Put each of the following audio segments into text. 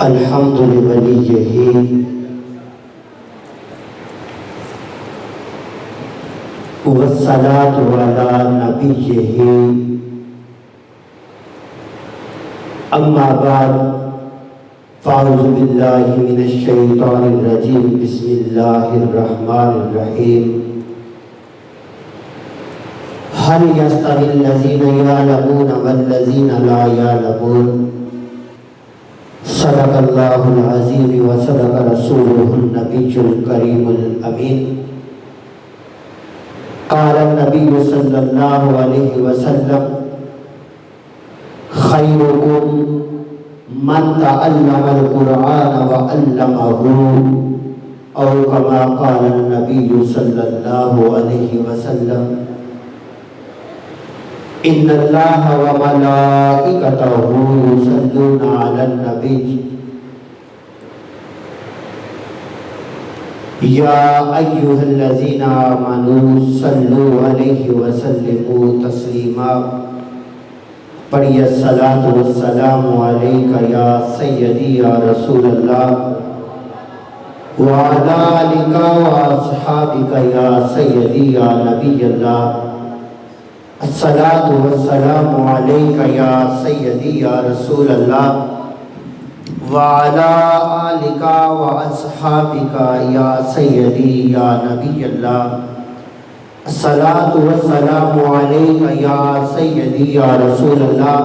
الحمد لوليه والصلاة على نبيه أما بعد فأعوذ بالله من الشيطان الرجيم بسم الله الرحمن الرحيم هل يستوي الذين يعلمون والذين لا يعلمون صدق الله العظيم وصدق رسوله النبي الكريم الأمين قال النبي صلى الله عليه وسلم خيركم من تعلم القرآن وعلمه أو كما قال النبي صلى الله عليه وسلم إن الله وملائكته يصلون على النبي يا أيها الذين آمنوا صلوا عليه وسلموا تسليما پڑھیے الصلاۃ والسلام علیک یا سیدی یا رسول اللہ وعلی آلک واصحابک یا سیدی یا نبی اللہ الصلاۃ والسلام علیک یا سیدی یا رسول اللہ وعلی آلک واصحابک یا سیدی یا نبی اللہ الصلاۃ والسلام علیک یا سیدی یا رسول اللہ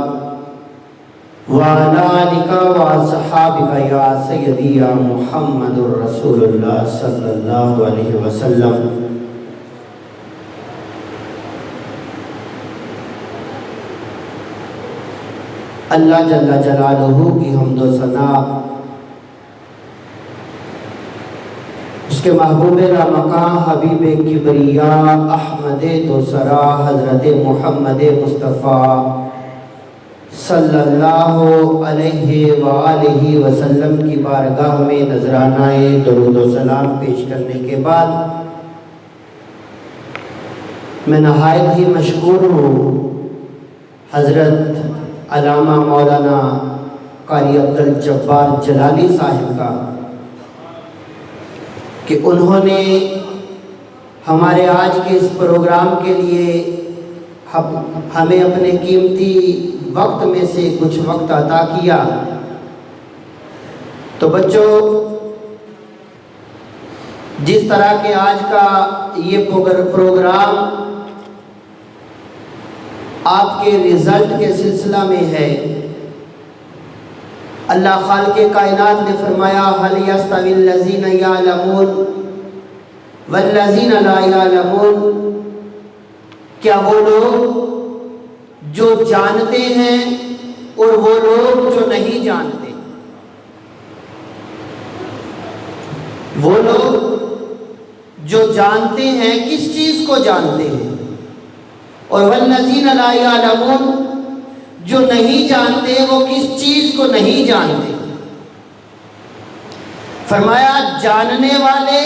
وعلی آلک واصحابک یا سیدی یا محمد رسول اللہ صلی اللہ علیہ وسلم۔ اللہ جل جلالہ کی حمد و ثنا اس کے محبوب رامقاں حبیب کبریاء احمد دوسرا حضرت محمد مصطفیٰ صلی اللہ علیہ وآلہ وسلم کی بارگاہ میں نذرانہ درود و سلام پیش کرنے کے بعد میں نہایت ہی مشکور ہوں حضرت علامہ مولانا قاری عبدالجبار جلالی صاحب کا کہ انہوں نے ہمارے آج کے اس پروگرام کے لیے ہمیں اپنے قیمتی وقت میں سے کچھ وقت عطا کیا۔ تو بچوں، جس طرح کے آج کا یہ پروگرام آپ کے رزلٹ کے سلسلہ میں ہے، اللہ خالق کائنات نے فرمایا هل يستوي الذين يعلمون والذين لا يعلمون، کیا وہ لوگ جو جانتے ہیں اور وہ لوگ جو نہیں جانتے، وہ لوگ جو جانتے ہیں کس چیز کو جانتے ہیں، اور والذین لا یعلمون جو نہیں جانتے وہ کس چیز کو نہیں جانتے۔ فرمایا جاننے والے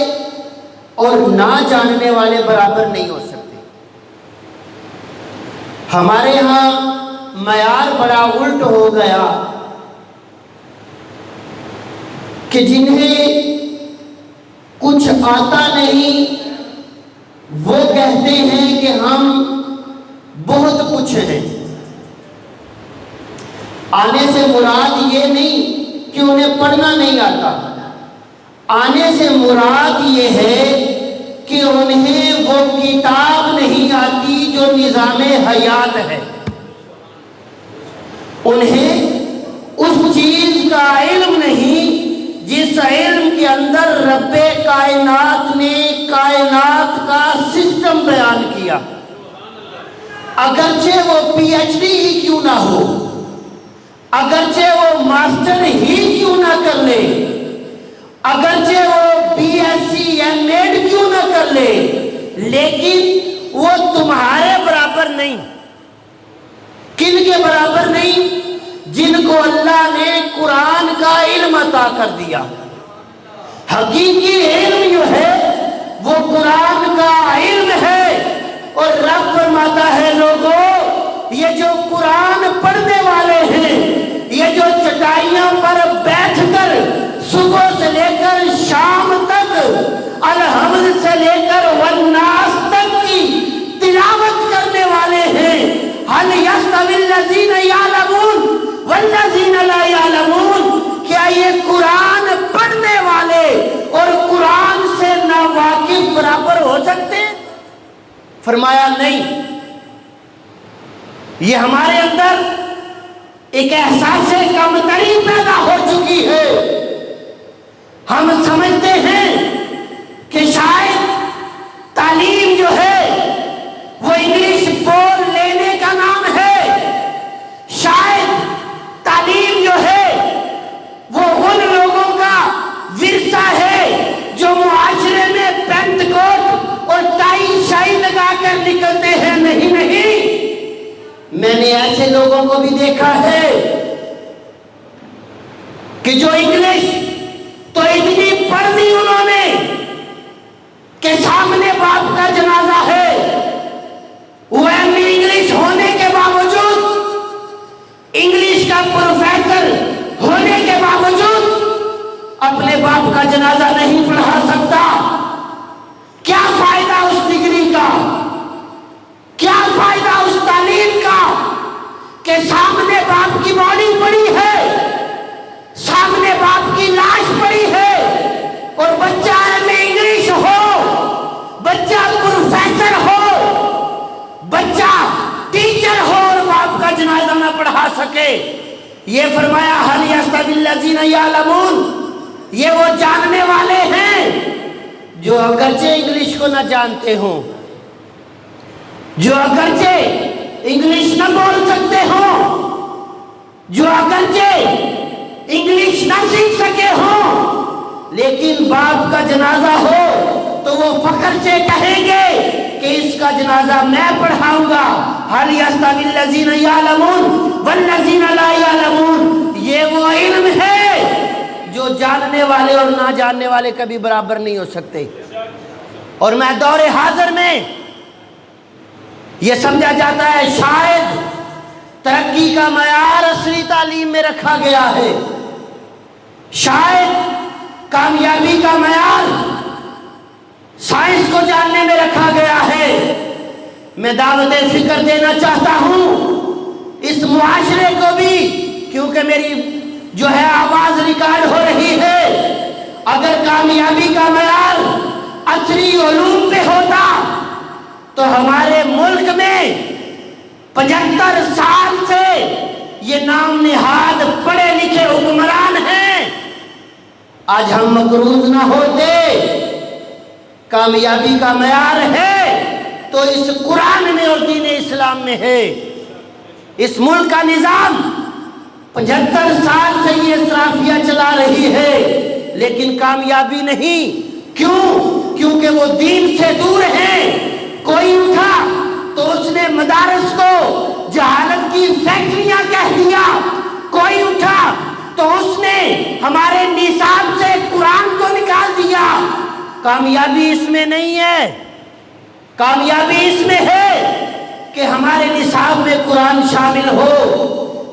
اور نہ جاننے والے برابر نہیں ہو سکتے۔ ہمارے ہاں معیار بڑا الٹ ہو گیا کہ جنہیں کچھ آتا نہیں وہ کہتے ہیں کہ ہم بہت کچھ ہیں۔ آنے سے مراد یہ نہیں کہ انہیں پڑھنا نہیں آتا، آنے سے مراد یہ ہے کہ انہیں وہ کتاب نہیں آتی جو نظام حیات ہے، انہیں اس چیز کا علم نہیں جس علم کے اندر رب کائنات نے کائنات کا سسٹم بیان کیا، اگرچہ وہ پی ایچ ڈی ہی کیوں نہ ہو، اگرچہ وہ ماسٹر ہی کیوں نہ کر لے، اگرچہ وہ B S C M Ed کیوں نہ کر لے، لیکن وہ تمہارے برابر نہیں۔ کن کے برابر نہیں؟ جن کو اللہ نے قرآن کا علم عطا کر دیا۔ حقیقی علم جو ہے وہ قرآن کا علم ہے، اور رب فرماتا ہے لوگوں یہ جو قرآن پڑھنے والے ہیں، یہ جو چٹائیوں پر بیٹھ کر فرمایا نہیں، یہ ہمارے اندر ایک احساس کمتری پیدا ہو چکی ہے۔ ہم سمجھتے ہیں کہ شاید تعلیم جو ہے وہ انگلش بول لینے کا نام ہے، شاید تعلیم جو ہے وہ ان لوگوں کا ورثہ ہے جو معاشرے میں پینٹ کوٹ اور ٹائی شائی لگا کر نکلتے ہیں۔ نہیں نہیں، میں نے ایسے لوگوں کو بھی دیکھا ہے کہ جو انگلش تو اتنی پڑھ لی انہوں نے کہ سامنے باپ کا جنازہ ہے، وہ ایم اے انگلش ہونے کے باوجود، انگلش کا پروفیسر ہونے کے باوجود اپنے باپ کا جنازہ نہیں پڑھا سکتا۔ کیا فائدہ اس ڈگری کا، کیا فائدہ اس تعلیم کا کہ سامنے باپ کی باڈی پڑی ہے، سامنے باپ کی لاش پڑی ہے، اور بچہ ایم اے انگلش ہو، بچہ پروفیسر ہو، بچہ ٹیچر ہو اور باپ کا جنازہ نہ پڑھا سکے۔ یہ فرمایا هل يستوي الذين يعلمون، یہ وہ جاننے والے ہیں جو اگرچہ انگلش کو نہ جانتے ہوں، جو اگرچہ انگلش نہ بول سکتے ہوں، جو اگرچہ انگلش نہ سیکھ سکے ہوں، لیکن باپ کا جنازہ ہو تو وہ فخر سے کہیں گے کہ اس کا جنازہ میں پڑھاؤں گا۔ هل يستوي الذين يعلمون والذين لا يعلمون، یہ وہ علم ہے جو جاننے والے اور نہ جاننے والے کبھی برابر نہیں ہو سکتے۔ اور میں دور حاضر میں یہ سمجھا جاتا ہے شاید ترقی کا معیار عصری تعلیم میں رکھا گیا ہے، شاید کامیابی کا معیار سائنس کو جاننے میں رکھا گیا ہے۔ میں دعوت فکر دینا چاہتا ہوں اس معاشرے کو بھی، کیونکہ میری جو ہے آواز ریکارڈ ہو رہی ہے۔ اگر کامیابی کا معیار عصری علوم پہ ہوتا تو ہمارے ملک میں 75 سال سے یہ نام نہاد پڑھے لکھے حکمران ہیں، آج ہم مقروض نہ ہوتے۔ کامیابی کا معیار ہے تو اس قرآن میں اور دین اسلام میں ہے۔ اس ملک کا نظام 75 سال سے یہ اسرافیہ چلا رہی ہے، لیکن کامیابی نہیں۔ کیوں؟ کیونکہ وہ دین سے دور ہیں۔ کوئی اٹھا تو اس نے مدارس کو جہالت کی فیکٹریاں کہہ دیا، کوئی اٹھا تو اس نے ہمارے نصاب سے قرآن کو نکال دیا۔ کامیابی اس میں نہیں ہے، کامیابی اس میں ہے کہ ہمارے نصاب میں قرآن شامل ہو۔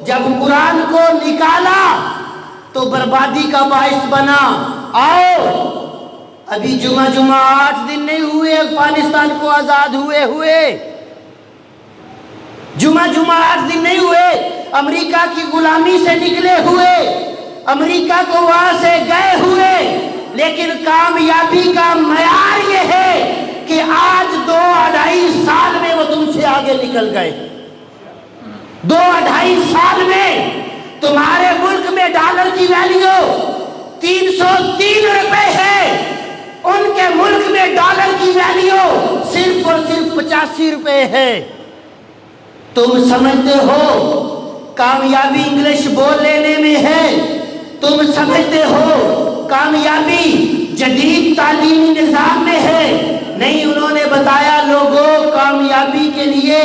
جب قرآن کو نکالا تو بربادی کا باعث بنا۔ آؤ، ابھی جمعہ 8 دن نہیں ہوئے افغانستان کو آزاد ہوئے، جمعہ 8 دن نہیں ہوئے امریکہ کی غلامی سے نکلے ہوئے، امریکہ کو وہاں سے گئے ہوئے، لیکن کامیابی کا معیار یہ ہے کہ آج 2-2.5 سال میں وہ تم سے آگے نکل گئے۔ 2-2.5 سال میں تمہارے ملک میں ڈالر کی ویلیو 303 روپے ہے، ان کے ملک میں ڈالر کی ویلیو صرف اور صرف 85 روپے ہے۔ تم سمجھتے ہو کامیابی انگلش بول لینے میں ہے، تم سمجھتے ہو کامیابی جدید تعلیمی نظام میں ہے۔ نہیں، انہوں نے بتایا لوگوں کامیابی کے لیے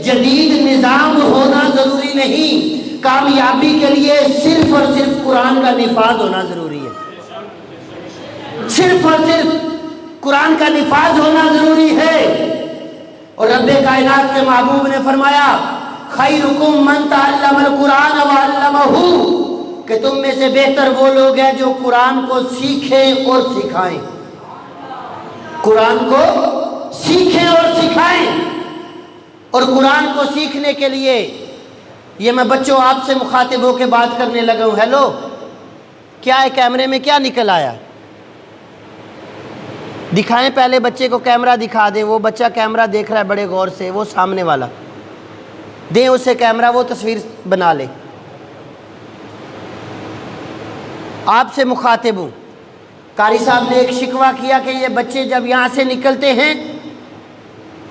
جدید نظام ہونا ضروری نہیں، کامیابی کے لیے صرف اور صرف قرآن کا نفاذ ہونا ضروری ہے، صرف اور صرف قرآن کا نفاذ ہونا ضروری ہے۔ اور رب کائنات کے محبوب نے فرمایا خیرکم من تعلم القرآن وعلمہ، کہ تم میں سے بہتر وہ لوگ ہیں جو قرآن کو سیکھیں اور سکھائیں، قرآن کو سیکھیں اور سکھائیں۔ اور قرآن کو سیکھنے کے لیے یہ میں بچوں آپ سے مخاطب ہو کے بات کرنے لگا ہوں۔ ہیلو، کیا ہے کیمرے میں کیا نکل آیا؟ دکھائیں پہلے بچے کو کیمرہ دکھا دیں، وہ بچہ کیمرہ دیکھ رہا ہے بڑے غور سے، وہ سامنے والا دیں اسے کیمرہ، وہ تصویر بنا لے۔ آپ سے مخاطب ہوں، قاری صاحب نے ایک شکوہ کیا کہ یہ بچے جب یہاں سے نکلتے ہیں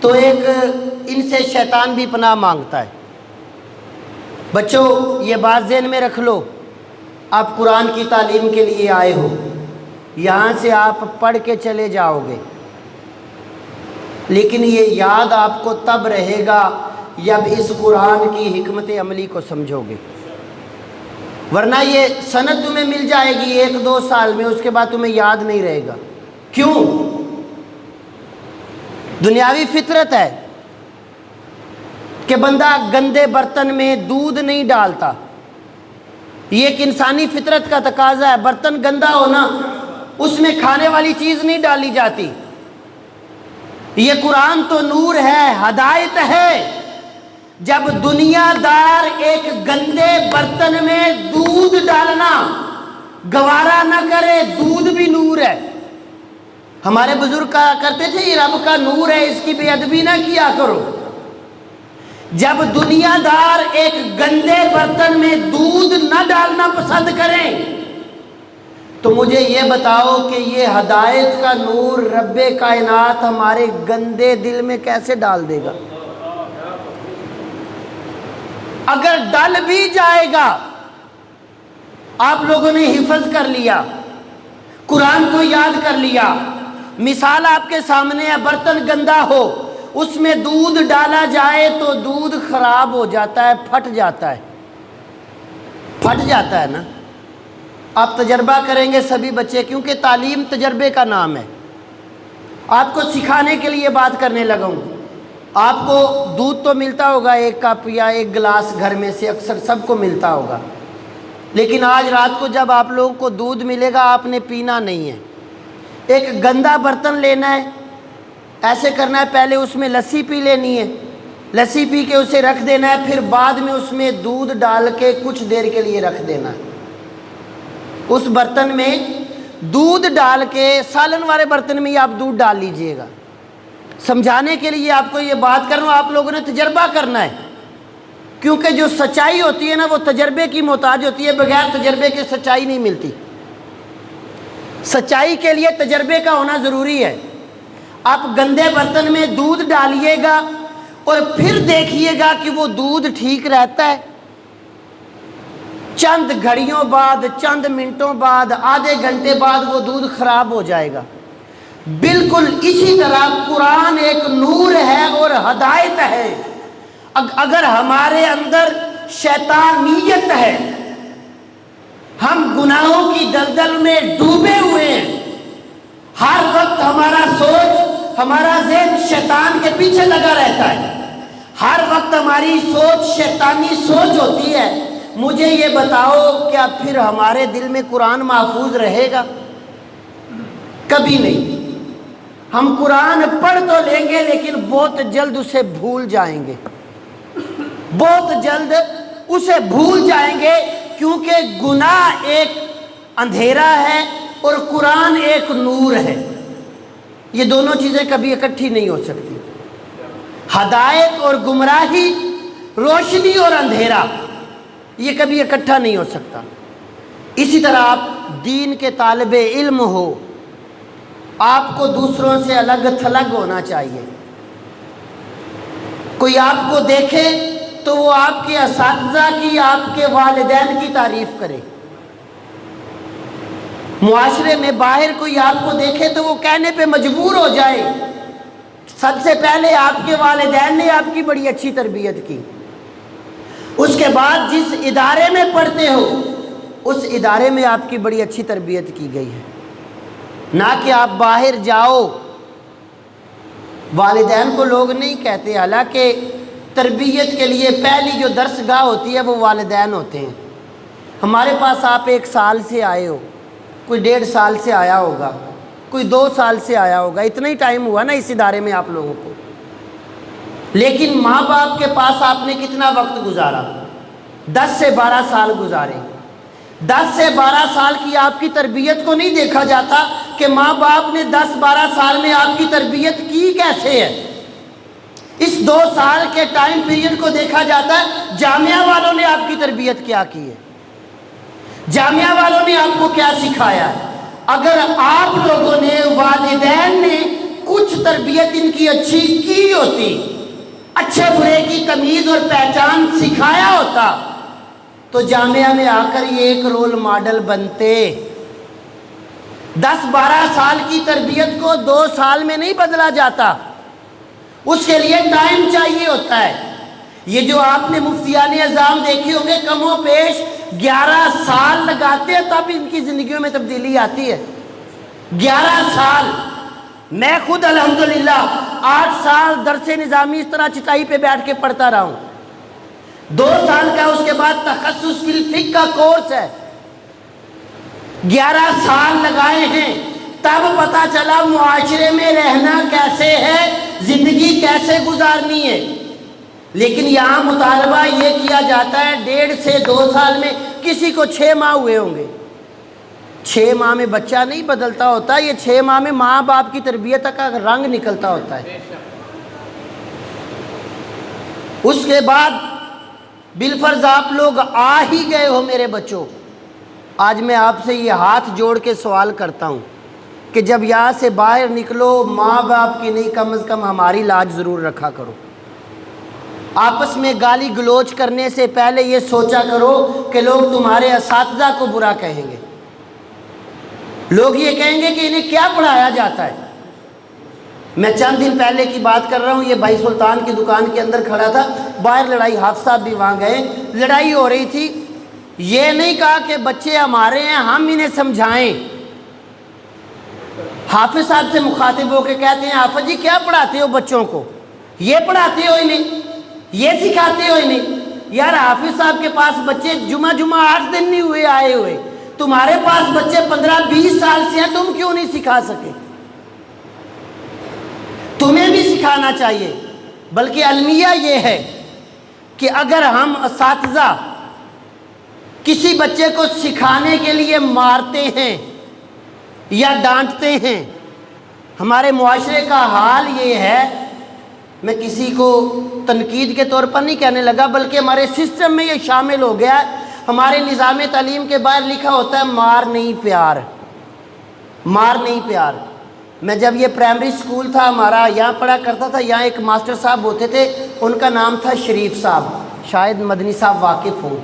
تو ایک ان سے شیطان بھی پناہ مانگتا ہے۔ بچوں یہ بات ذہن میں رکھ لو، آپ قرآن کی تعلیم کے لیے آئے ہو، یہاں سے آپ پڑھ کے چلے جاؤ گے، لیکن یہ یاد آپ کو تب رہے گا جب اس قرآن کی حکمت عملی کو سمجھو گے، ورنہ یہ سند تمہیں مل جائے گی 1-2 سال میں، اس کے بعد تمہیں یاد نہیں رہے گا۔ کیوں؟ دنیاوی فطرت ہے کہ بندہ گندے برتن میں دودھ نہیں ڈالتا، یہ ایک انسانی فطرت کا تقاضا ہے۔ برتن گندا ہونا، اس میں کھانے والی چیز نہیں ڈالی جاتی۔ یہ قرآن تو نور ہے، ہدایت ہے۔ جب دنیا دار ایک گندے برتن میں دودھ ڈالنا گوارا نہ کرے، دودھ بھی نور ہے۔ ہمارے بزرگ کہا کرتے تھے یہ رب کا نور ہے، اس کی بے ادبی نہ کیا کرو۔ جب دنیا دار ایک گندے برتن میں دودھ نہ ڈالنا پسند کریں تو مجھے یہ بتاؤ کہ یہ ہدایت کا نور رب کائنات ہمارے گندے دل میں کیسے ڈال دے گا؟ اگر ڈل بھی جائے گا، آپ لوگوں نے حفظ کر لیا، قرآن کو یاد کر لیا، مثال آپ کے سامنے ہے، برتن گندا ہو، اس میں دودھ ڈالا جائے تو دودھ خراب ہو جاتا ہے، پھٹ جاتا ہے، پھٹ جاتا ہے نا۔ آپ تجربہ کریں گے سبھی بچے، کیونکہ تعلیم تجربے کا نام ہے۔ آپ کو سکھانے کے لیے بات کرنے لگا ہوں۔ آپ کو دودھ تو ملتا ہوگا 1 کپ یا 1 گلاس، گھر میں سے اکثر سب کو ملتا ہوگا، لیکن آج رات کو جب آپ لوگوں کو دودھ ملے گا آپ نے پینا نہیں ہے، ایک گندا برتن لینا ہے، ایسے کرنا ہے، پہلے اس میں لسی پی لینی ہے، لسی پی کے اسے رکھ دینا ہے، پھر بعد میں اس میں دودھ ڈال کے کچھ دیر کے لیے رکھ دینا ہے۔ اس برتن میں دودھ ڈال کے، سالن والے برتن میں ہی آپ دودھ ڈال لیجئے گا۔ سمجھانے کے لیے آپ کو یہ بات کر رہا ہوں، آپ لوگوں نے تجربہ کرنا ہے، کیونکہ جو سچائی ہوتی ہے نا وہ تجربے کی محتاج ہوتی ہے، بغیر تجربے کے سچائی نہیں ملتی۔ سچائی کے لیے تجربے کا ہونا ضروری ہے۔ آپ گندے برتن میں دودھ ڈالیے گا اور پھر دیکھیے گا کہ وہ دودھ ٹھیک رہتا ہے، چند گھڑیوں بعد، چند منٹوں بعد، آدھے گھنٹے بعد وہ دودھ خراب ہو جائے گا۔ بالکل اسی طرح قرآن ایک نور ہے اور ہدایت ہے۔ اگر ہمارے اندر شیطانیت ہے، ہم گناہوں کی دلدل میں ڈوبے ہوئے ہیں، ہر وقت ہمارا سوچ، ہمارا ذہن شیطان کے پیچھے لگا رہتا ہے، ہر وقت ہماری سوچ شیطانی سوچ ہوتی ہے، مجھے یہ بتاؤ کیا پھر ہمارے دل میں قرآن محفوظ رہے گا؟ کبھی نہیں۔ ہم قرآن پڑھ تو لیں گے لیکن بہت جلد اسے بھول جائیں گے، بہت جلد اسے بھول جائیں گے، کیونکہ گناہ ایک اندھیرا ہے اور قرآن ایک نور ہے۔ یہ دونوں چیزیں کبھی اکٹھی نہیں ہو سکتی۔ ہدایت اور گمراہی، روشنی اور اندھیرا، یہ کبھی اکٹھا نہیں ہو سکتا۔ اسی طرح آپ دین کے طالب علم ہو، آپ کو دوسروں سے الگ تھلگ ہونا چاہیے۔ کوئی آپ کو دیکھے تو وہ آپ کے اساتذہ کی، آپ کے والدین کی تعریف کرے۔ معاشرے میں باہر کوئی آپ کو دیکھے تو وہ کہنے پہ مجبور ہو جائے سب سے پہلے آپ کے والدین نے آپ کی بڑی اچھی تربیت کی، اس کے بعد جس ادارے میں پڑھتے ہو اس ادارے میں آپ کی بڑی اچھی تربیت کی گئی ہے، نہ کہ آپ باہر جاؤ۔ والدین کو لوگ نہیں کہتے، حالانکہ تربیت کے لیے پہلی جو درس گاہ ہوتی ہے وہ والدین ہوتے ہیں۔ ہمارے پاس آپ 1 سال سے آئے ہو، کوئی 1.5 سال سے آیا ہوگا، کوئی 2 سال سے آیا ہوگا، اتنا ہی ٹائم ہوا نا اس ادارے میں آپ لوگوں کو، لیکن ماں باپ کے پاس آپ نے کتنا وقت گزارا؟ 10 سے 12 سال گزارے۔ 10 سے 12 سال کی آپ کی تربیت کو نہیں دیکھا جاتا، کہ ماں باپ نے 10-12 سال میں آپ کی تربیت کی کیسے ہے۔ اس 2 سال کے ٹائم پیریڈ کو دیکھا جاتا ہے جامعہ والوں نے آپ کی تربیت کیا کی ہے، جامعہ والوں نے آپ کو کیا سکھایا ہے۔ اگر آپ لوگوں نے، والدین نے کچھ تربیت ان کی اچھی کی ہوتی، اچھے برے کی تمیز اور پہچان سکھایا ہوتا، تو جامعہ میں آ کر یہ ایک رول ماڈل بنتے۔ 10-12 سال کی تربیت کو 2 سال میں نہیں بدلا جاتا، اس کے لیے ٹائم چاہیے ہوتا ہے۔ یہ جو آپ نے مفتیان اعظام دیکھے ہوں گے کم و بیش 11 سال لگاتے ہیں تب ان کی زندگیوں میں تبدیلی آتی ہے۔ 11 سال، میں خود الحمدللہ 8 سال درس نظامی اس طرح چٹائی پہ بیٹھ کے پڑھتا رہا ہوں، 2 سال کا اس کے بعد تخصص فی الفقہ کا کورس ہے، 11 سال لگائے ہیں، تب پتہ چلا معاشرے میں رہنا کیسے ہے، زندگی کیسے گزارنی ہے۔ لیکن یہاں مطالبہ یہ کیا جاتا ہے 1.5 سے 2 سال میں، کسی کو 6 ماہ ہوئے ہوں گے، 6 ماہ میں بچہ نہیں بدلتا ہوتا، یہ 6 ماہ میں ماں باپ کی تربیت کا رنگ نکلتا ہوتا ہے۔ اس کے بعد بالفرض آپ لوگ آ ہی گئے ہو میرے بچوں، آج میں آپ سے یہ ہاتھ جوڑ کے سوال کرتا ہوں کہ جب یہاں سے باہر نکلو ماں باپ کی نہیں، کم از کم ہماری لاج ضرور رکھا کرو۔ آپس میں گالی گلوچ کرنے سے پہلے یہ سوچا کرو کہ لوگ تمہارے اساتذہ کو برا کہیں گے، لوگ یہ کہیں گے کہ انہیں کیا پڑھایا جاتا ہے۔ میں چند دن پہلے کی بات کر رہا ہوں، یہ بھائی سلطان کی دکان کے اندر کھڑا تھا، باہر لڑائی، حافظ صاحب بھی وہاں گئے، لڑائی ہو رہی تھی۔ یہ نہیں کہا کہ بچے ہمارے ہیں ہم انہیں سمجھائیں، حافظ صاحب سے مخاطب ہو کے کہتے ہیں حافظ جی کیا پڑھاتے ہو بچوں کو، یہ پڑھاتے ہو انہیں، یہ سکھاتے ہو انہیں۔ یار حافظ صاحب کے پاس بچے جمعہ 8 دن نہیں ہوئے آئے ہوئے، تمہارے پاس بچے 15-20 سال سے ہیں، تم کیوں نہیں سکھا سکے؟ تمہیں بھی سکھانا چاہیے۔ بلکہ المیہ یہ ہے کہ اگر ہم اساتذہ کسی بچے کو سکھانے کے لیے مارتے ہیں یا ڈانٹتے ہیں، ہمارے معاشرے کا حال یہ ہے، میں کسی کو تنقید کے طور پر نہیں کہنے لگا بلکہ ہمارے سسٹم میں یہ شامل ہو گیا ہے، ہمارے نظام تعلیم کے باہر لکھا ہوتا ہے مار نہیں پیار، مار نہیں پیار۔ میں جب یہ پرائمری سکول تھا ہمارا، یہاں پڑھا کرتا تھا، یہاں ایک ماسٹر صاحب ہوتے تھے، ان کا نام تھا شریف صاحب، شاید مدنی صاحب واقف ہوں،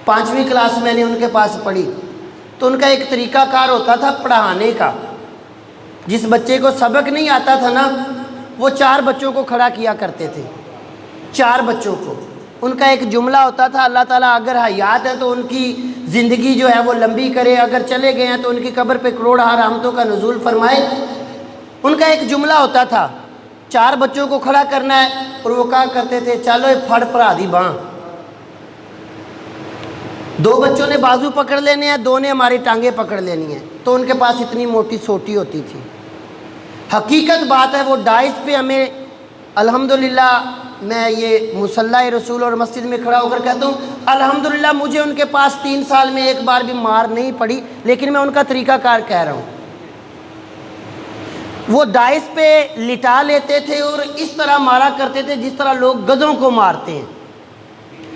5ویں کلاس میں نے ان کے پاس پڑھی، تو ان کا ایک طریقہ کار ہوتا تھا پڑھانے کا۔ جس بچے کو سبق نہیں آتا تھا نا، وہ 4 بچوں کو کھڑا کیا کرتے تھے، 4 بچوں کو۔ ان کا ایک جملہ ہوتا تھا، اللہ تعالیٰ اگر حیات ہے تو ان کی زندگی جو ہے وہ لمبی کرے، اگر چلے گئے ہیں تو ان کی قبر پہ کروڑ رحمتوں کا نزول فرمائے۔ ان کا ایک جملہ ہوتا تھا، 4 بچوں کو کھڑا کرنا ہے، اور وہ کہا کرتے تھے چلو پھڑ پڑھا دی باں، 2 بچوں نے بازو پکڑ لینے ہیں، 2 نے ہماری ٹانگیں پکڑ لینی ہیں، تو ان کے پاس اتنی موٹی سوٹی ہوتی تھی۔ حقیقت بات ہے، وہ ڈائس پہ ہمیں الحمدللہ، میں یہ مصلی رسول اور مسجد میں کھڑا ہو کر کہتا ہوں الحمدللہ مجھے ان کے پاس 3 سال میں ایک بار بھی مار نہیں پڑی، لیکن میں ان کا طریقہ کار کہہ رہا ہوں۔ وہ ڈائس پہ لٹا لیتے تھے اور اس طرح مارا کرتے تھے جس طرح لوگ گدھوں کو مارتے ہیں۔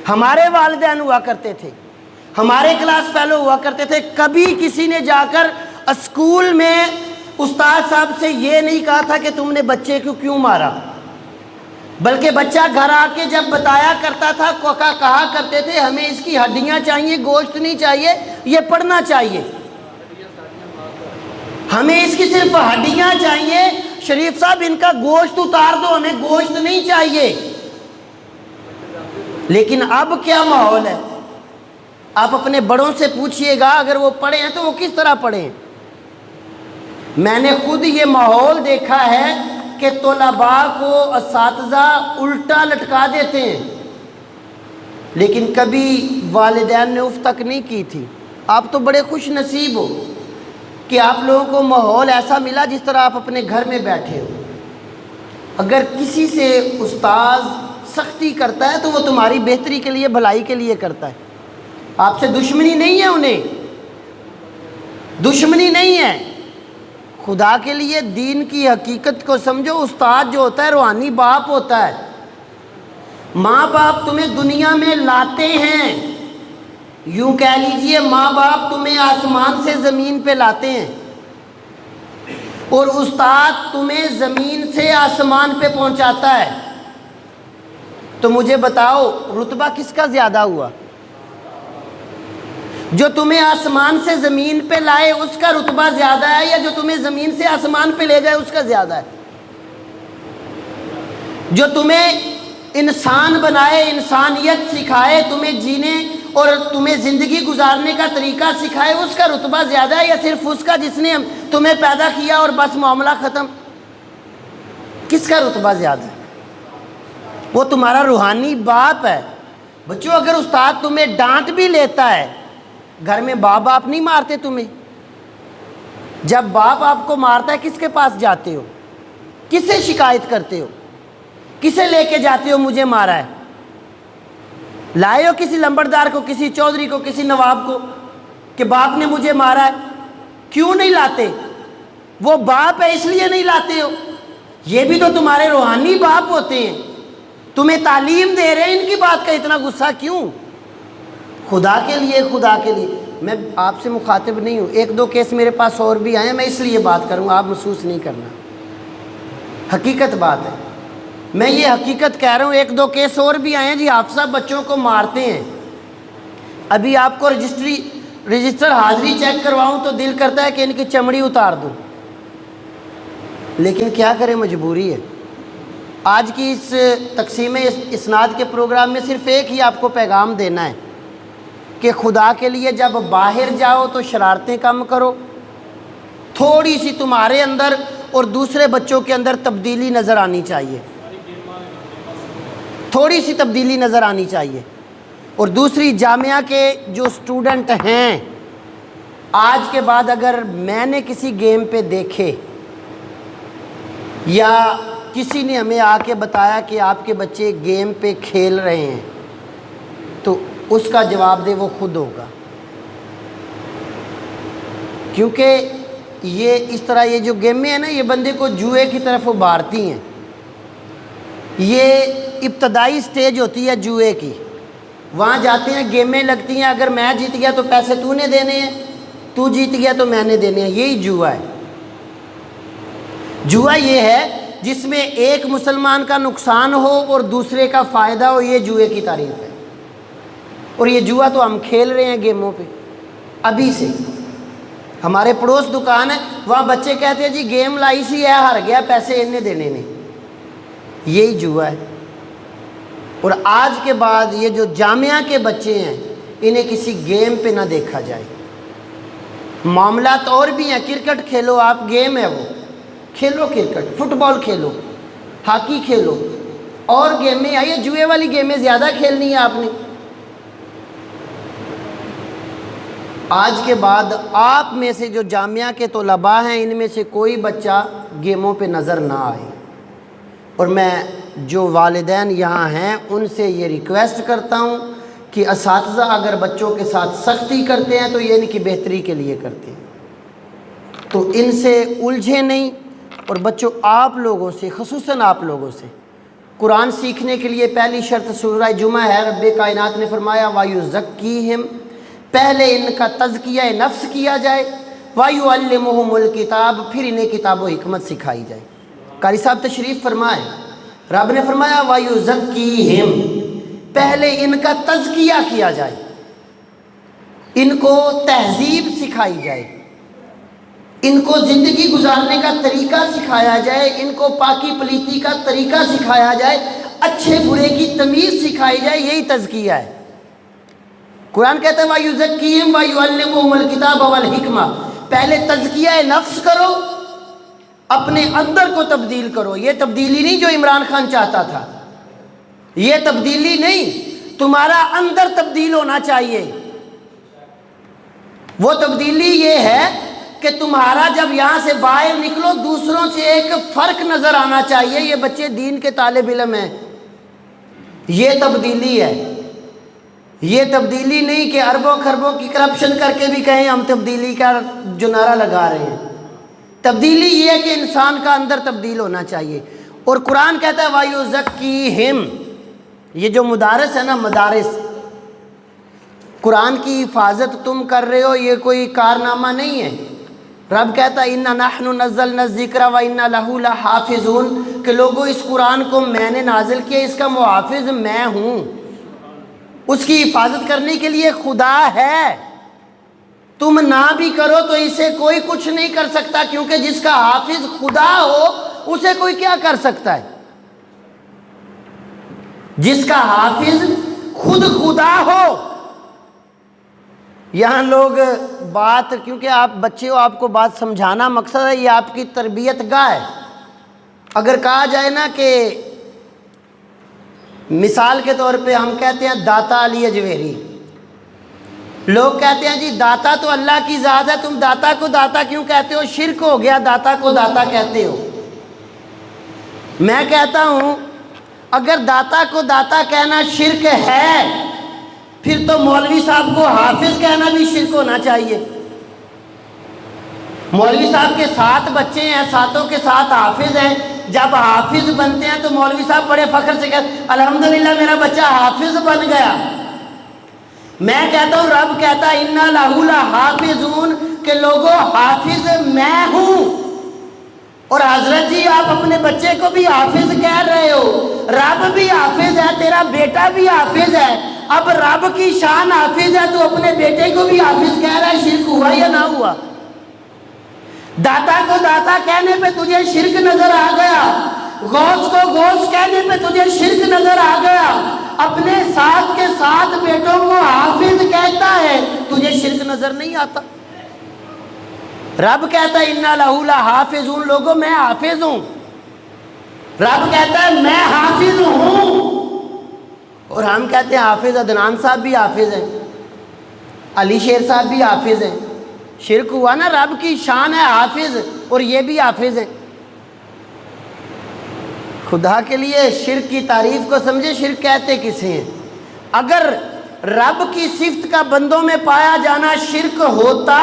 ہمارے والدین ہوا کرتے تھے، ہمارے کلاس فیلو ہوا کرتے تھے، کبھی کسی نے جا کر اسکول میں استاد صاحب سے یہ نہیں کہا تھا کہ تم نے بچے کو کیوں مارا، بلکہ بچہ گھر آ کے جب بتایا کرتا تھا کہا کرتے تھے ہمیں اس کی ہڈیاں چاہیے، گوشت نہیں چاہیے، یہ پڑھنا چاہیے، ہمیں اس کی صرف ہڈیاں چاہیے، شریف صاحب ان کا گوشت اتار دو، ہمیں گوشت نہیں چاہیے۔ لیکن اب کیا ماحول ہے، آپ اپنے بڑوں سے پوچھئے گا، اگر وہ پڑھے ہیں تو وہ کس طرح پڑھے ہیں۔ میں نے خود یہ ماحول دیکھا ہے کہ طلباء کو اساتذہ الٹا لٹکا دیتے ہیں، لیکن کبھی والدین نے اف تک نہیں کی تھی۔ آپ تو بڑے خوش نصیب ہو کہ آپ لوگوں کو ماحول ایسا ملا جس طرح آپ اپنے گھر میں بیٹھے ہو۔ اگر کسی سے استاذ سختی کرتا ہے تو وہ تمہاری بہتری کے لیے، بھلائی کے لیے کرتا ہے، آپ سے دشمنی نہیں ہے، انہیں دشمنی نہیں ہے، خدا کے لیے دین کی حقیقت کو سمجھو. استاد جو ہوتا ہے روحانی باپ ہوتا ہے. ماں باپ تمہیں دنیا میں لاتے ہیں، یوں کہہ لیجئے ماں باپ تمہیں آسمان سے زمین پہ لاتے ہیں، اور استاد تمہیں زمین سے آسمان پہ پہنچاتا ہے. تو مجھے بتاؤ رتبہ کس کا زیادہ ہوا؟ جو تمہیں آسمان سے زمین پہ لائے اس کا رتبہ زیادہ ہے، یا جو تمہیں زمین سے آسمان پہ لے جائے اس کا زیادہ ہے؟ جو تمہیں انسان بنائے، انسانیت سکھائے، تمہیں جینے اور تمہیں زندگی گزارنے کا طریقہ سکھائے، اس کا رتبہ زیادہ ہے، یا صرف اس کا جس نے تمہیں پیدا کیا اور بس معاملہ ختم؟ کس کا رتبہ زیادہ ہے؟ وہ تمہارا روحانی باپ ہے. بچوں اگر استاد تمہیں ڈانٹ بھی لیتا ہے، گھر میں باپ نہیں مارتے تمہیں؟ جب باپ آپ کو مارتا ہے کس کے پاس جاتے ہو؟ کس سے شکایت کرتے ہو؟ کسے لے کے جاتے ہو مجھے مارا ہے؟ لائے ہو کسی لمبردار کو، کسی چودھری کو، کسی نواب کو کہ باپ نے مجھے مارا ہے؟ کیوں نہیں لاتے؟ وہ باپ ہے اس لیے نہیں لاتے ہو. یہ بھی تو تمہارے روحانی باپ ہوتے ہیں، تمہیں تعلیم دے رہے ہیں. ان کی بات کا اتنا غصہ کیوں؟ خدا کے لیے، خدا کے لیے. میں آپ سے مخاطب نہیں ہوں، ایک دو کیس میرے پاس اور بھی آئے ہیں، میں اس لیے بات کروں، آپ محسوس نہیں کرنا. حقیقت بات ہے، میں یہ حقیقت کہہ رہا ہوں. ایک دو کیس اور بھی آئے ہیں جی، حافظہ بچوں کو مارتے ہیں. ابھی آپ کو رجسٹر حاضری چیک کرواؤں تو دل کرتا ہے کہ ان کی چمڑی اتار دوں، لیکن کیا کریں، مجبوری ہے. آج کی اس تقسیم اسناد کے پروگرام میں صرف ایک ہی آپ کو پیغام دینا ہے کہ خدا کے لیے جب باہر جاؤ تو شرارتیں کم کرو. تھوڑی سی تمہارے اندر اور دوسرے بچوں کے اندر تبدیلی نظر آنی چاہیے، تھوڑی سی تبدیلی نظر آنی چاہیے. اور دوسری، جامعہ کے جو اسٹوڈنٹ ہیں، آج کے بعد اگر میں نے کسی گیم پہ دیکھے یا کسی نے ہمیں آ کے بتایا کہ آپ کے بچے گیم پہ کھیل رہے ہیں، تو اس کا جواب دے وہ خود ہوگا. کیونکہ یہ اس طرح یہ جو گیمیں ہیں نا، یہ بندے کو جوئے کی طرف ابھارتی ہیں. یہ ابتدائی سٹیج ہوتی ہے جوئے کی. وہاں جاتے ہیں، گیمیں لگتی ہیں، اگر میں جیت گیا تو پیسے تو نے دینے ہیں، تو جیت گیا تو میں نے دینے ہیں. یہی جوا ہے. جوا یہ ہے جس میں ایک مسلمان کا نقصان ہو اور دوسرے کا فائدہ ہو. یہ جوئے کی تعریف ہے. اور یہ جوا تو ہم کھیل رہے ہیں گیموں پہ ابھی سے. ہمارے پڑوس دکان ہے، وہاں بچے کہتے ہیں جی گیم لائی سی ہے، ہار گیا، پیسے انہیں دینے نے. یہی جوا ہے. اور آج کے بعد یہ جو جامعہ کے بچے ہیں، انہیں کسی گیم پہ نہ دیکھا جائے. معاملات اور بھی ہیں. کرکٹ کھیلو آپ، گیم ہے وہ، کھیلو کرکٹ، فٹ بال کھیلو، ہاکی کھیلو، اور گیمیں آئیے. جوئے والی گیمیں زیادہ کھیلنی ہے آپ نے. آج کے بعد آپ میں سے جو جامعہ کے طلباء ہیں، ان میں سے کوئی بچہ گیموں پہ نظر نہ آئے. اور میں جو والدین یہاں ہیں ان سے یہ ریکویسٹ کرتا ہوں کہ اساتذہ اگر بچوں کے ساتھ سختی کرتے ہیں تو یہ ان کی بہتری کے لیے کرتے ہیں. تو ان سے الجھے نہیں. اور بچوں، آپ لوگوں سے، خصوصاً آپ لوگوں سے، قرآن سیکھنے کے لیے پہلی شرط سورہ جمعہ ہے. رب کائنات نے فرمایا وَيُزَكِّيهِمْ، پہلے ان کا تزکیہ نفس کیا جائے. وَيُعَلِّمُهُمُ الْكِتَابَ، پھر انہیں کتاب و حکمت سکھائی جائے. قاری صاحب تشریف فرمائے. رب نے فرمایا وَيُزَكِّيهِمْ، پہلے ان کا تزکیہ کیا جائے، ان کو تہذیب سکھائی جائے، ان کو زندگی گزارنے کا طریقہ سکھایا جائے، ان کو پاکی پلیتی کا طریقہ سکھایا جائے، اچھے برے کی تمیز سکھائی جائے. یہی تزکیہ ہے. قرآن کہتا ہے وَيُزَكِّيهِمْ وَيُعَلِّمُهُمُ الْكِتَابَ وَالْحِكْمَةَ، پہلے تزکیہ نفس کرو، اپنے اندر کو تبدیل کرو. یہ تبدیلی نہیں جو عمران خان چاہتا تھا، یہ تبدیلی نہیں، تمہارا اندر تبدیل ہونا چاہیے. وہ تبدیلی یہ ہے کہ تمہارا جب یہاں سے باہر نکلو دوسروں سے ایک فرق نظر آنا چاہیے. یہ بچے دین کے طالب علم ہیں. یہ تبدیلی ہے. یہ تبدیلی نہیں کہ اربوں خربوں کی کرپشن کر کے بھی کہیں ہم تبدیلی کا جو نعرہ لگا رہے ہیں. تبدیلی یہ ہے کہ انسان کا اندر تبدیل ہونا چاہیے۔ اور قرآن کہتا ہے وَيُزَكِّيهِمْ، یہ جو مدارس ہے نا، مدارس، قرآن کی حفاظت تم کر رہے ہو، یہ کوئی کارنامہ نہیں ہے۔ رب کہتا ہے اِنَّا نَحْنُ نَزَّلْنَا الذِّكْرَ وَإِنَّا لَهُ لَحَافِظُونَ، کہ لوگوں اس قرآن کو میں نے نازل کیا، اس کا محافظ میں ہوں، اس کی حفاظت کرنے کے لیے خدا ہے۔ تم نہ بھی کرو تو اسے کوئی کچھ نہیں کر سکتا، کیونکہ جس کا حافظ خدا ہو اسے کوئی کیا کر سکتا ہے؟ جس کا حافظ خود خدا ہو۔ یہاں لوگ بات، کیونکہ آپ بچے ہو، آپ کو بات سمجھانا مقصد ہے، یہ آپ کی تربیت گاہ ہے۔ اگر کہا جائے نا کہ مثال کے طور پہ ہم کہتے ہیں داتا علی اجویری، لوگ کہتے ہیں جی داتا تو اللہ کی ذات ہے، تم داتا کو داتا کیوں کہتے ہو؟ شرک ہو گیا داتا کو داتا کہتے ہو۔ میں کہتا ہوں اگر داتا کو داتا کہنا شرک ہے، پھر تو مولوی صاحب کو حافظ کہنا بھی شرک ہونا چاہیے۔ مولوی صاحب کے 7 بچے ہیں، 7 کے 7 حافظ ہیں، جب حافظ بنتے ہیں تو مولوی صاحب بڑے فخر سے کہتے ہیں الحمدللہ میرا بچہ حافظ بن گیا۔ میں کہتا ہوں رب کہتا ہے اِنَّا لَهُ لَحَافِظُونَ، کہ لوگوں حافظ میں ہوں۔ اور حضرت جی آپ اپنے بچے کو بھی حافظ کہہ رہے ہو، رب بھی حافظ ہے، تیرا بیٹا بھی حافظ ہے، اب رب کی شان حافظ ہے تو اپنے بیٹے کو بھی حافظ کہہ رہا ہے، شرک ہوا یا نہ ہوا؟ داتا کو داتا کہنے پہ تجھے شرک نظر آ گیا، غوث کو غوث کہنے پہ تجھے شرک نظر آ گیا، اپنے 7 کے 7 بیٹوں کو حافظ کہتا ہے، تجھے شرک نظر نہیں آتا؟ رب کہتا ہے اِنَّا لَهُ لَحَافِظُونَ، لوگوں میں حافظ ہوں۔ رب کہتا ہے میں حافظ ہوں، اور ہم کہتے ہیں حافظ عدنان صاحب بھی حافظ ہیں، علی شیر صاحب بھی حافظ ہیں۔ شرک ہوا نا؟ رب کی شان ہے حافظ، اور یہ بھی حافظ ہیں۔ خدا کے لیے شرک کی تعریف کو سمجھے، شرک کہتے کسے ہیں؟ اگر رب کی صفت کا بندوں میں پایا جانا شرک ہوتا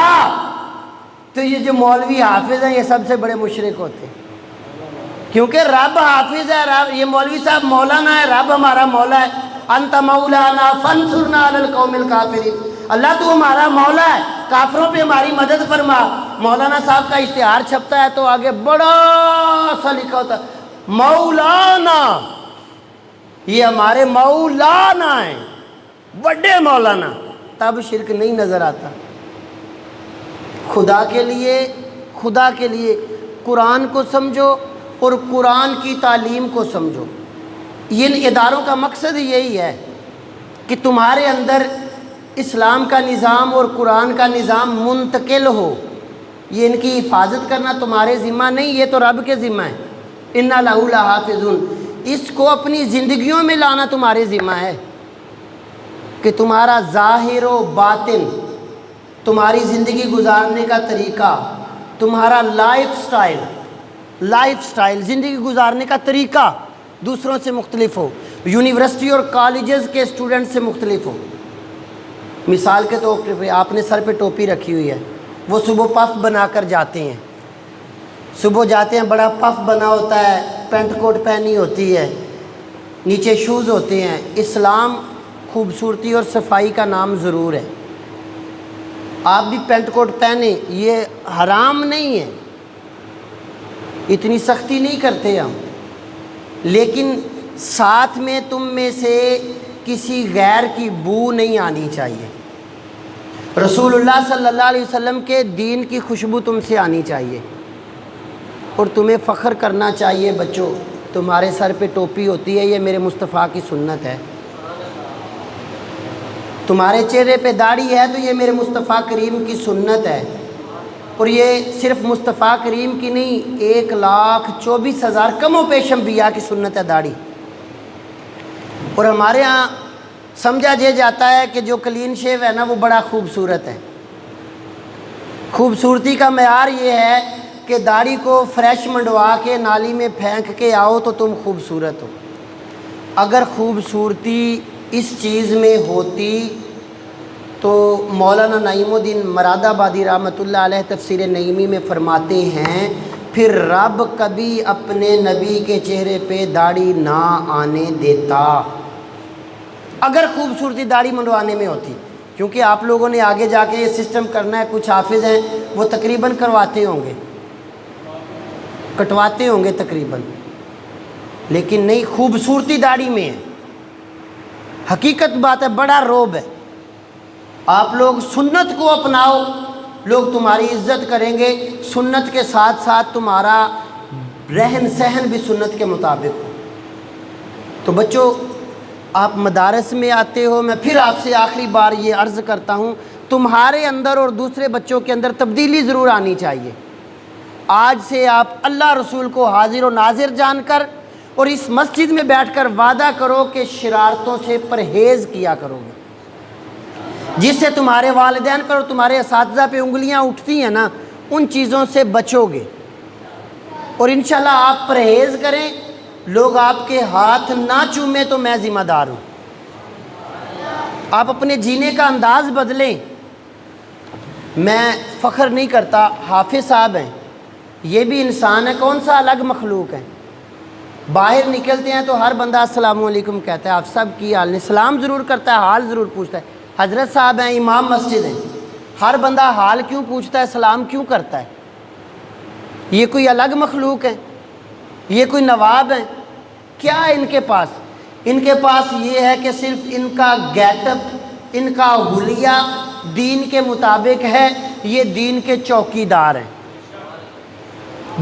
تو یہ جو مولوی حافظ ہیں یہ سب سے بڑے مشرک ہوتے ہیں، کیونکہ رب حافظ ہے۔ رب، یہ مولوی صاحب مولانا ہے، رب ہمارا مولا ہے۔ انت مولانا فانصرنا علی القوم الکافرین، اللہ تو ہمارا مولا ہے، کافروں پہ ہماری مدد فرما۔ مولانا صاحب کا اشتہار چھپتا ہے تو آگے بڑا سا لکھا ہوتا ہے مولانا، یہ ہمارے مولانا ہیں، بڑے مولانا، تب شرک نہیں نظر آتا۔ خدا کے لیے قرآن کو سمجھو اور قرآن کی تعلیم کو سمجھو۔ ان اداروں کا مقصد یہی ہے کہ تمہارے اندر اسلام کا نظام اور قرآن کا نظام منتقل ہو۔ یہ ان کی حفاظت کرنا تمہارے ذمہ نہیں، یہ تو رب کے ذمہ ہے۔ اِنَّا لَهُ لَحَافِظُونَ، اس کو اپنی زندگیوں میں لانا تمہارے ذمہ ہے، کہ تمہارا ظاہر و باطن، تمہاری زندگی گزارنے کا طریقہ، تمہارا لائف سٹائل، زندگی گزارنے کا طریقہ دوسروں سے مختلف ہو، یونیورسٹی اور کالجز کے اسٹوڈنٹ سے مختلف ہو۔ مثال کے طور پہ آپ نے سر پہ ٹوپی رکھی ہوئی ہے، وہ صبح پف بنا کر جاتے ہیں، صبح جاتے ہیں بڑا پف بنا ہوتا ہے، پینٹ کوٹ پہنی ہوتی ہے، نیچے شوز ہوتے ہیں۔ اسلام خوبصورتی اور صفائی کا نام ضرور ہے، آپ بھی پینٹ کوٹ پہنیں، یہ حرام نہیں ہے، اتنی سختی نہیں کرتے ہم، لیکن ساتھ میں تم میں سے کسی غیر کی بو نہیں آنی چاہیے۔ رسول اللہ صلی اللہ علیہ وسلم کے دین کی خوشبو تم سے آنی چاہیے، اور تمہیں فخر کرنا چاہیے بچوں، تمہارے سر پہ ٹوپی ہوتی ہے، یہ میرے مصطفیٰ کی سنت ہے۔ تمہارے چہرے پہ داڑھی ہے تو یہ میرے مصطفیٰ کریم کی سنت ہے، اور یہ صرف مصطفیٰ کریم کی نہیں، 1,24,000 کم و بیش انبیاء کی سنت ہے داڑھی۔ اور ہمارے ہاں سمجھا یہ جاتا ہے کہ جو کلین شیو ہے نا وہ بڑا خوبصورت ہے۔ خوبصورتی کا معیار یہ ہے کہ داڑھی کو فریش منڈوا کے نالی میں پھینک کے آؤ تو تم خوبصورت ہو۔ اگر خوبصورتی اس چیز میں ہوتی تو مولانا نعیم الدین مراد آبادی رحمۃ اللہ علیہ تفسیر نعیمی میں فرماتے ہیں پھر رب کبھی اپنے نبی کے چہرے پہ داڑھی نہ آنے دیتا اگر خوبصورتی داڑھی منڈوانے میں ہوتی، کیونکہ آپ لوگوں نے آگے جا کے یہ سسٹم کرنا ہے، کچھ حافظ ہیں وہ تقریباً کرواتے ہوں گے، کٹواتے ہوں گے تقریباً، لیکن نہیں، خوبصورتی داڑھی میں ہے، حقیقت بات ہے، بڑا روب ہے۔ آپ لوگ سنت کو اپناؤ، لوگ تمہاری عزت کریں گے، سنت کے ساتھ ساتھ تمہارا رہن سہن بھی سنت کے مطابق ہو۔ تو بچوں، آپ مدارس میں آتے ہو، میں پھر آپ سے آخری بار یہ عرض کرتا ہوں، تمہارے اندر اور دوسرے بچوں کے اندر تبدیلی ضرور آنی چاہیے۔ آج سے آپ اللہ رسول کو حاضر و ناظر جان کر اور اس مسجد میں بیٹھ کر وعدہ کرو کہ شرارتوں سے پرہیز کیا کرو گے، جس سے تمہارے والدین پر اور تمہارے اساتذہ پہ انگلیاں اٹھتی ہیں نا، ان چیزوں سے بچو گے، اور انشاءاللہ آپ پرہیز کریں، لوگ آپ کے ہاتھ نہ چومیں تو میں ذمہ دار ہوں۔ آپ اپنے جینے کا انداز بدلیں۔ میں فخر نہیں کرتا، حافظ صاحب ہیں، یہ بھی انسان ہے، کون سا الگ مخلوق ہے؟ باہر نکلتے ہیں تو ہر بندہ السلام علیکم کہتا ہے، آپ سب کی حال نہیں، سلام ضرور کرتا ہے، حال ضرور پوچھتا ہے۔ حضرت صاحب ہیں، امام مسجد ہیں، ہر بندہ حال کیوں پوچھتا ہے، سلام کیوں کرتا ہے؟ یہ کوئی الگ مخلوق ہے؟ یہ کوئی نواب ہیں؟ کیا ہے ان کے پاس؟ ان کے پاس یہ ہے کہ صرف ان کا گیٹ اپ، ان کا حلیہ دین کے مطابق ہے، یہ دین کے چوکیدار ہیں،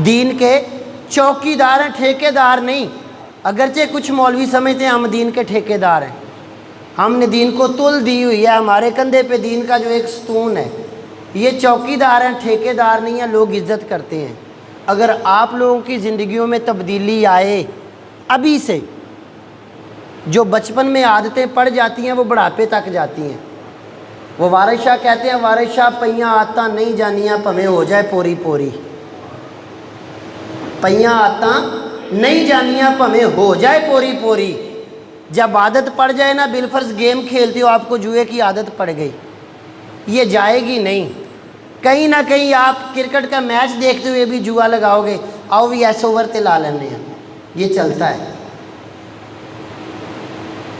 دین کے چوکیدار ہیں، ٹھیکیدار نہیں۔ اگرچہ کچھ مولوی سمجھتے ہیں ہم دین کے ٹھیکیدار ہیں، ہم نے دین کو تل دی ہوئی ہے، ہمارے کندھے پہ دین کا جو ایک ستون ہے، یہ چوکیدار ہیں، ٹھیکیدار نہیں ہیں، لوگ عزت کرتے ہیں۔ اگر آپ لوگوں کی زندگیوں میں تبدیلی آئے ابھی سے، جو بچپن میں عادتیں پڑ جاتی ہیں وہ بڑھاپے تک جاتی ہیں۔ وہ وارث شاہ کہتے ہیں، وارث شاہ پئیاں آتاں نہیں جانیاں پمیں ہو جائے پوری پوری، پئیاں آتاں نہیں جانیاں پمیں ہو جائے پوری پوری۔ جب عادت پڑ جائے نا، بالفرض گیم کھیلتے ہو، آپ کو جوئے کی عادت پڑ گئی، یہ جائے گی نہیں، کہیں نہ کہیں آپ کرکٹ کا میچ دیکھتے ہوئے بھی جوا لگاؤ گے، آؤ بھی ایسے اوور تلا لینے ہیں، یہ چلتا ہے۔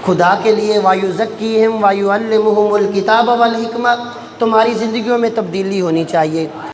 خدا کے لیے وَيُزَكِّيهِمْ وَيُعَلِّمُهُمُ الْكِتَابَ وَالْحِكْمَةَ، تمہاری زندگیوں میں تبدیلی ہونی چاہیے۔